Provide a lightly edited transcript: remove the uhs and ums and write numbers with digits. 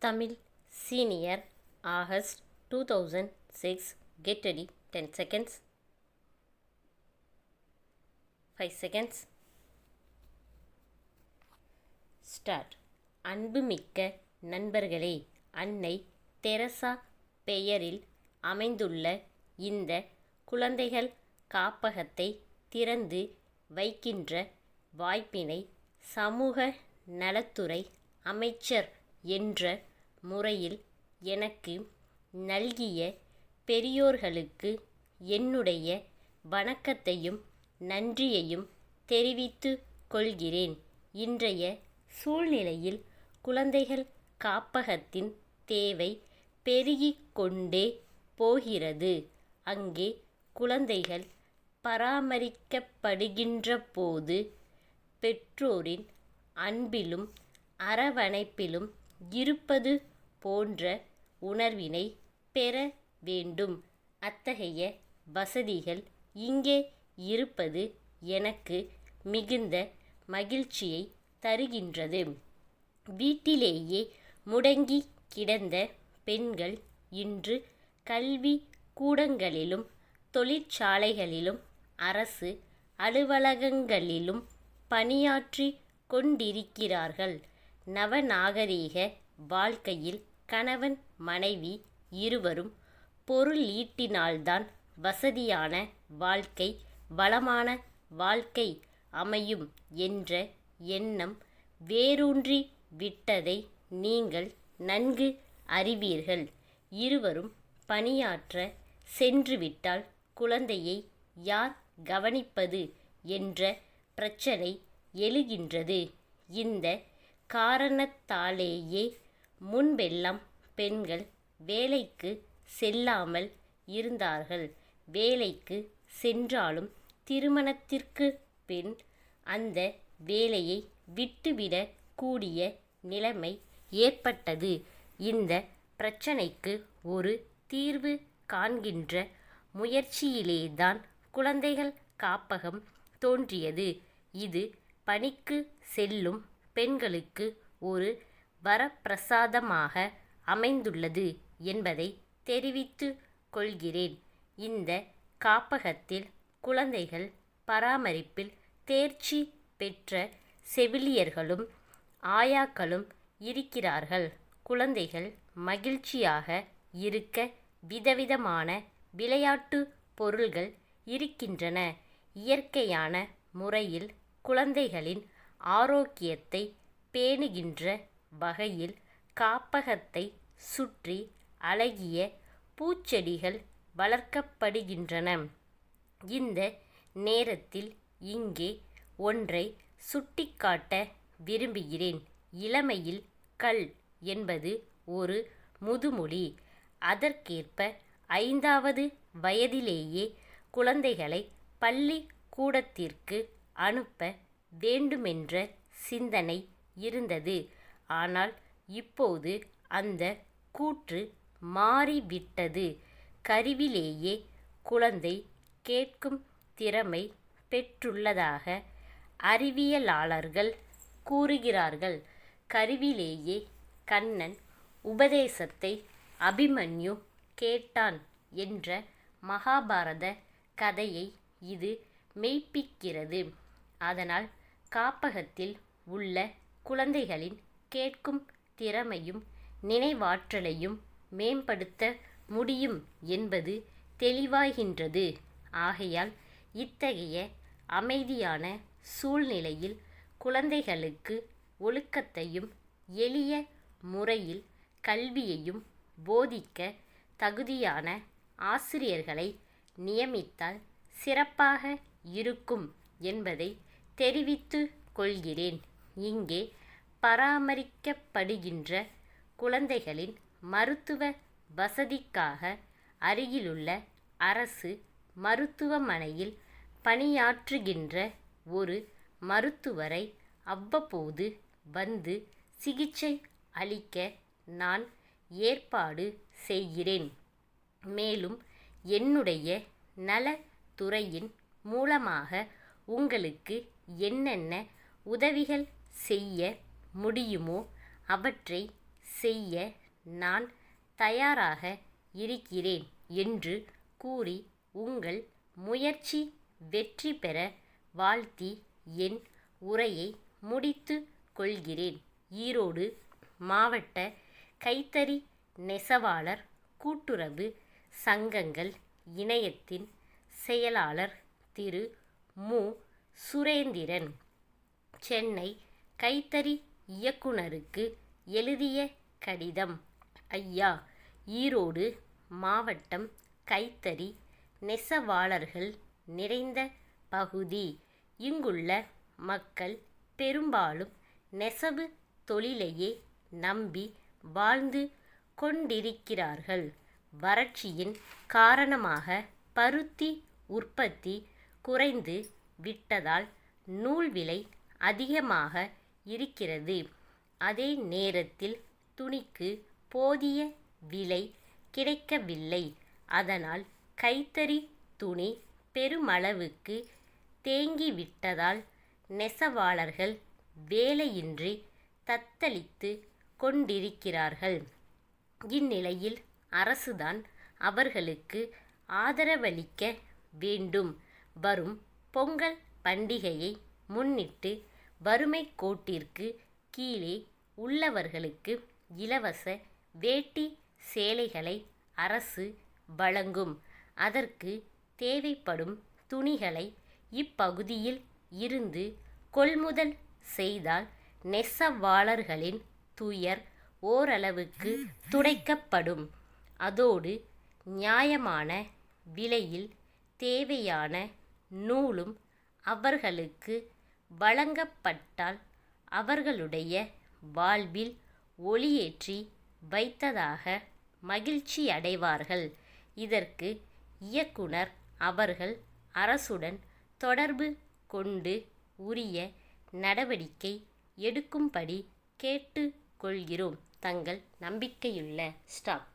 Tamil Senior August 2006. Get ready. 10 seconds. 5 seconds. Start. அன்புமிக்க நண்பர்களே, அன்னை தெரசா பெயரில் அமைந்துள்ள இந்த குழந்தைகள் காப்பகத்தை திறந்து வைக்கின்ற வாய்ப்பினை சமூக நலத்துறை அமைச்சர் என்ற முறையில் எனக்கு நல்கிய பெரியோர்களுக்கு என்னுடைய வணக்கத்தையும் நன்றியையும் தெரிவித்துக் கொள்கிறேன். இன்றைய சூழ்நிலையில் குழந்தைகள் காப்பகத்தின் தேவை பெருகிக் கொண்டே போகிறது. அங்கே குழந்தைகள் பராமரிக்கப்படுகின்ற போது பெற்றோரின் அன்பிலும் அரவணைப்பிலும் இருப்பது போன்ற உணர்வினை பெற வேண்டும். அத்தகைய வசதிகள் இங்கே இருப்பது எனக்கு மிகுந்த மகிழ்ச்சியை தருகின்றது. வீட்டிலேயே முடங்கி கிடந்த பெண்கள் இன்று கல்வி கூடங்களிலும் தொழிற்சாலைகளிலும் அரசு அலுவலகங்களிலும் பணியாற்றி கொண்டிருக்கிறார்கள். நவநாகரீக வாழ்க்கையில் கணவன் மனைவி இருவரும் பொருளீட்டினால்தான் வசதியான வாழ்க்கை, வளமான வாழ்க்கை அமையும் என்ற எண்ணம் வேரூன்றி விட்டதை நீங்கள் நன்கு அறிவீர்கள். இருவரும் பணியாற்ற சென்றுவிட்டால் குழந்தையை யார் கவனிப்பது என்ற பிரச்சனை எழுகின்றது. இந்த காரணத்தாலேயே முன்பெல்லாம் பெண்கள் வேலைக்கு செல்லாமல் இருந்தார்கள். வேலைக்கு சென்றாலும் திருமணத்திற்கு பின் அந்த வேலையை விட்டுவிடக் கூடிய நிலைமை ஏற்பட்டது. இந்த பிரச்சனைக்கு ஒரு தீர்வு காண்கின்ற முயற்சியிலேதான் குழந்தைகள் காப்பகம் தோன்றியது. இது பணிக்கு செல்லும் பெண்களுக்கு ஒரு வரப்பிரசாதமாக அமைந்துள்ளது என்பதை தெரிவித்துக் கொள்கிறேன். இந்த காப்பகத்தில் குழந்தைகள் பராமரிப்பில் தேர்ச்சி பெற்ற செவிலியர்களும் ஆயாக்களும் இருக்கிறார்கள். குழந்தைகள் மகிழ்ச்சியாக இருக்க விதவிதமான விளையாட்டு பொருள்கள் இருக்கின்றன. இயற்கையான முறையில் குழந்தைகளின் ஆரோக்கியத்தை பேணுகின்ற வகையில் காப்பகத்தை சுற்றி அழகிய பூச்செடிகள் வளர்க்கப்படுகின்றன. இந்த நேரத்தில் இங்கே ஒன்றை சுட்டிக்காட்ட விரும்புகிறேன். இளமையில் கல் என்பது ஒரு முதுமொழி. அதற்கேற்ப 5வது வயதிலேயே குழந்தைகளை பள்ளி கூடத்திற்கு அனுப்ப வேண்டுமென்ற சிந்தனை இருந்தது. ஆனால் இப்போது அந்த கூற்று மாறிவிட்டது. கருவிலேயே குழந்தை கேட்கும் திறமை பெற்றுள்ளதாக அறிவியலாளர்கள் கூறுகிறார்கள். கருவிலேயே கண்ணன் உபதேசத்தை அபிமன்யு கேட்டான் என்ற மகாபாரத கதையை இது மெய்ப்பிக்கிறது. அதனால் காப்பகத்தில் உள்ள குழந்தைகளின் கேட்கும் திறமையும் நினைவாற்றலையும் மேம்படுத்த முடியும் என்பது தெளிவாகின்றது. ஆகையால் இத்தகைய அமைதியான சூழ்நிலையில் குழந்தைகளுக்கு ஒழுக்கத்தையும் எளிய முறையில் கல்வியையும் போதிக்க தகுதியான ஆசிரியர்களை நியமித்தால் சிறப்பாக இருக்கும் என்பதை தெரிவித்துக் கொள்கிறேன். இங்கே பராமரிக்கப்படுகின்ற குழந்தைகளின் மருத்துவ வசதிக்காக அருகிலுள்ள அரசு மருத்துவமனையில் பணியாற்றுகின்ற ஒரு மருத்துவரை அவ்வப்போது வந்து சிகிச்சை அளிக்க நான் ஏற்பாடு செய்கிறேன். மேலும் என்னுடைய நலத்துறையின் மூலமாக உங்களுக்கு என்னென்ன உதவிகள் செய்ய முடியுமோ அவற்றை செய்ய நான் தயாராக இருக்கிறேன் என்று கூறி உங்கள் முயற்சி வெற்றி பெற வாழ்த்தி என் உரையை முடித்து கொள்கிறேன். ஈரோடு மாவட்ட கைத்தறி நெசவாளர் கூட்டுறவு சங்கங்கள் இணையத்தின் செயலாளர் திரு மு. சுரேந்திரன். சென்னை கைத்தறி இயக்குனருக்கு எழுதிய கடிதம். ஐயா, ஈரோடு மாவட்டம் கைத்தறி நெசவாளர்கள் நிறைந்த பகுதி. இங்குள்ள மக்கள் பெரும்பாலும் நெசவு தொழிலையே நம்பி வாழ்ந்து கொண்டிருக்கிறார்கள். வறட்சியின் காரணமாக பருத்தி உற்பத்தி குறைந்து விட்டதால் நூல் விலை அதிகமாக இருக்கிறது. அதே நேரத்தில் துணிக்கு போதிய விலை கிடைக்கவில்லை. அதனால் கைத்தறி துணி பெருமளவுக்கு தேங்கிவிட்டதால் நெசவாளர்கள் வேலையின்றி தத்தளித்து கொண்டிருக்கிறார்கள். இந்நிலையில் அரசுதான் அவர்களுக்கு ஆதரவளிக்க வேண்டும். வரும் பொங்கல் பண்டிகையை முன்னிட்டு வறுமை கோட்டிற்கு கீழே உள்ளவர்களுக்கு இலவச வேட்டி சேலைகளை அரசு வழங்கும். அதற்கு தேவைப்படும் துணிகளை இப்பகுதியில் இருந்து கொள்முதல் செய்தால் நெசவாளர்களின் துயர் ஓரளவுக்கு துடைக்கப்படும். அதோடு நியாயமான விலையில் தேவையான நூலும் அவர்களுக்கு வழங்கப்பட்டால் அவர்களுடைய வாழ்வில் ஒளியேற்றி வைத்ததாக மகிழ்ச்சியடைவார்கள். இதற்கு இயக்குனர் அவர்கள் அரசுடன் தொடர்பு கொண்டு உரிய நடவடிக்கை எடுக்கும்படி கேட்டுக்கொள்கிறோம். தங்கள் நம்பிக்கையுள்ள ஸ்டாப்.